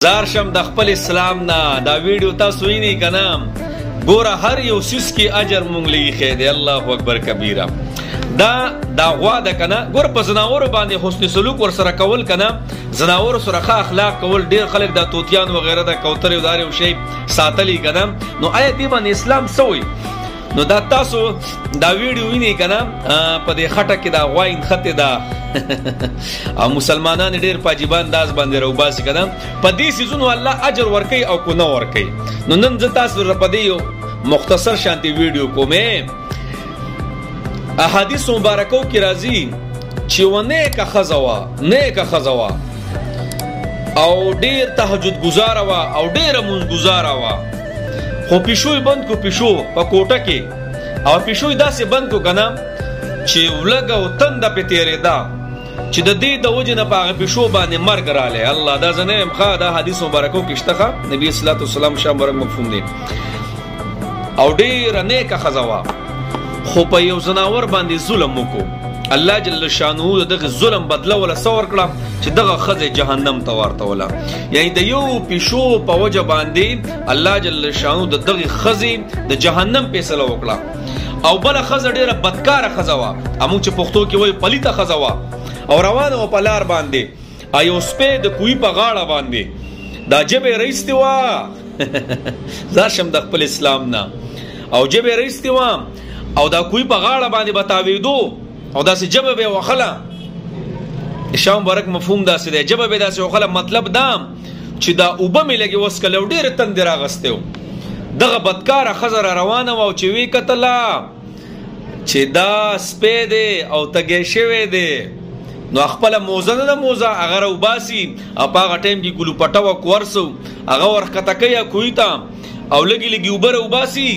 زار شم د خپل اسلام نه دا ویډیو تاسو وینئ کنه ګوره هر یو سیس کې اجر مونږ لیکي دی. الله اکبر کبیره. دا غوا ده کنه ګوره په زناورو باندې حسن سلوک ور سره کول کنه زناورو سره ښه اخلاق کول ډیر خلک د توتیان وغیره د کوترې وداري او شی ساتلی کنه نو آیا دی باندې اسلام سوی نو دا تاسو دا ویډیو وینئ کنه په دې خټه کې دا غوا انخته ده او مسلمانان ډیر پاجیبان داس باندې روباسي کنه په دې سيزونو الله اجر ورکي او کو نه ورکي. نو نن ز تاسو په دې مختصر شانتي ویډیو کومه احادیث مبارکو کی راضی چې ونه کا خزوا او ډیر تهجد گزار وا او ډیر مونږ گزار وا خو پښوی بند کو پښو په کوټه کې او پښوی داسې بند کو کنه چې ولګ او تند په تیرې دا چې د دې د وجه نه پاغه پښو باندې مرګ رااله. الله دا زنه مخه دا حدیث مبارکو کې شته نبی صلی الله علیه وسلم شام ورک مفهوم دی او ډیر نه کا خزوا خو په یو زناور باندې ظلم وکړو الله جل شانه دغه ظلم بدله ولا څور کړه چې دغه خزه جهنم ته ورته ولا یعنی د یو پښو په وجه باندې الله جل شانه دغه خزه د جهنم فیصله وکړه او بل خزه ډیره بدکاره خزه وا امو چې پښتو کې وای پلیته خزه وا او روانه په لار باندې ایو سپه د کوی په غاړه باندې دا جبه رئیس دی وا زاشم د خپل اسلام نه او جبه رئیس دی وا او دا کوی په غاړه باندې بتاویدو او دا سي جبه به وخلا شام مبارک مفهوم دا سي دی جبه به دا سي وخلا مطلب دا چې دا اوبه ملګي وسکل ډیر تند راغستو دغه بدکار خزر روانه او چې وی کتلا چې دا سپیده او تګې شوی دی نو خپل موزه نه موزه اگر وباسي اپا ټیم کې ګلو پټاو کورسو هغه ورخته کوي کویتا او لګي وبره وباسي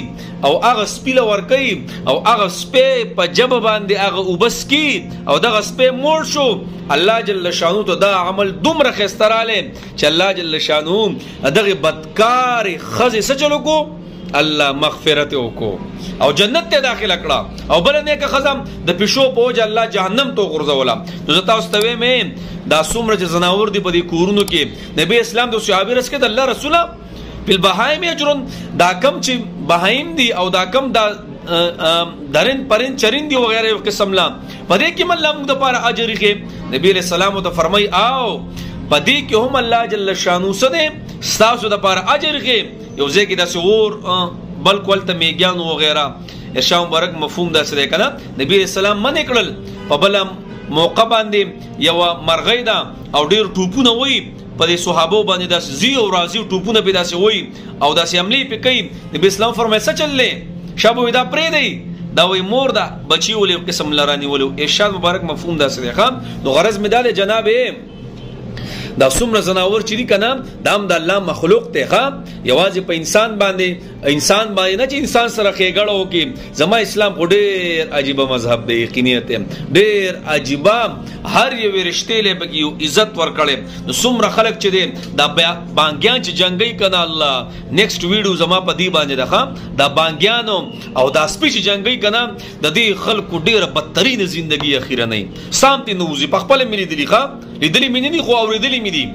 او هغه سپیله ور کوي او هغه سپه په جب باندې هغه وبس کی او دغه سپه مور شو. الله جل شانو ته دا عمل دومره خستراله چې الله جل شانو دغه بدکار خزه سچلو کو الله مغفرت وکړو او جنت ته داخله کړه او بل نه که خزم د پښو پوج الله جهنم ته غرزولا. نو تاسو ته مې دا څومره زناور دی په دې کورونو کې نبی اسلام د صحابه رس کې د الله رسوله بل بهایم اجرن دا کم چې بهایم دی او دا کم دا درن پرن چرین دی وغیرہ یو قسم لا پدې کې مل موږ د پاره اجر کې نبی رسول الله ته فرمای او پدې کې هم الله جل شانو سده تاسو د پاره اجر کې یو ځکه د سور بل کولته میګان وغیرہ ارشاد مبارک مفهوم دا سره کنه نبی رسول الله من کړل په بل موقع باندې یو مرغی دا او ډیر ټوپونه وای په دې صحابه باندې داس زی او راضی ټوپونه به داسې وای او داسې عملی په کوي نبی اسلام فرمایي څه چللې شابه دا پرې دی دا وای مور دا بچي ولې قسم لرانی ولو ارشاد مبارک مفهوم دا سره خام نو غرض مدال جناب دا څومره زناور چې دي کنه دا هم د الله مخلوق ته یوازې په انسان باندې نه چې انسان سره خېګړه وکي. زما اسلام ډېر عجیب مذهب دی یقینیت ډېر عجیب هر یو رشتې له بګي عزت ورکړي. نو څومره خلک چې دي دا بانګیان چې جنگي کنه الله نیکسټ ویډیو زما په دی باندې ده دا بانګیانو او دا سپیش جنگي کنه د دې خلکو ډېر بدترین ژوندۍ اخیره نه سامتي نوزي په خپل ملي دي لیدلی مینه نه خو اوریدلی می دي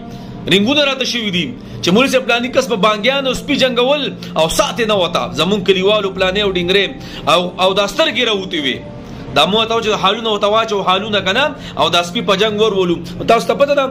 رنګونه راته شوی دي چې مولوی صاحب پلاني کس په بانګیان او سپی جنگول او ساتي نه وتا زمون کلیوالو پلانې او ډنګره او داسترګي راوتی وي دا مو ته چې حالونه او تواچو حالونه کنه او د سپی په جنگ ورولو تاسو ته پته ده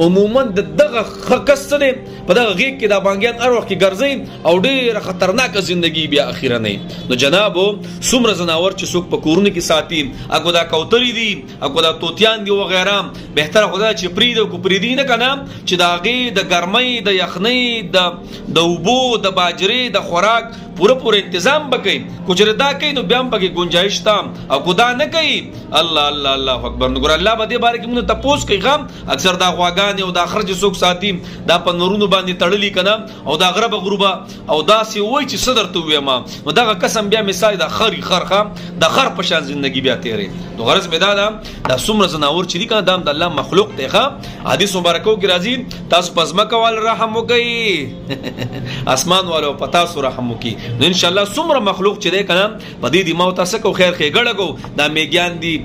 عموما دغه خکس سره په دغه غیږ کې د بانګیان هر وخت کې ګرځي او ډېر خطرناک ژوندۍ بیا اخیره نه. نو جنابو څومره زناور چې څوک په کورونه کې ساتي اګو دا کوتري دي اګو دا توتیان دي وغیرہ بهتره خدا چې پریدو کو پریدي نه کنه چې دا غي د ګرمۍ د یخنۍ د وبو د باجري د خوراک پوره انتظام وکړي کوچره دا کوي نو بیا هم پکې گنجائش تام او خدا نه کوي. الله الله الله اکبر. نو ګور الله به دې باره کې موږ تاسو کوي غم اکثر دا غواګان او دا خرج څوک ساتي دا په نورونو باندې تړلي کنه او دا غرب غروبه او دا سی وای چې صدر ته ویما نو دا قسم بیا مثال دا خرخه د خر په شان ژوندۍ بیا تیرې. نو غرض مې دا څومره زناور چې دي کنه دا د الله مخلوق ته حدیث مبارکو کې راځي تاسو پزما کول رحم وکي اسمان والو پتا سو رحم وکي. نو ان شاء الله څومره مخلوق چې ده کنه په دې دی مو تاسو کو خیر خېګړه کو دا میګیان دي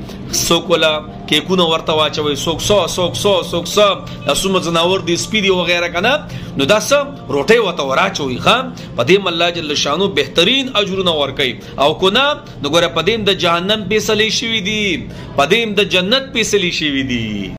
څوک ولا کیکونه ورته واچوي څوک څو اسوم زناور دي سپی دي وغیرہ کنه نو دا سم روټي وته وراچوي خام پدې الله جل شانو بهترین اجرونه ورکي او کونه نو ګوره پدې د جهنم فیصله شوی دي پدې د جنت فیصله شوی دي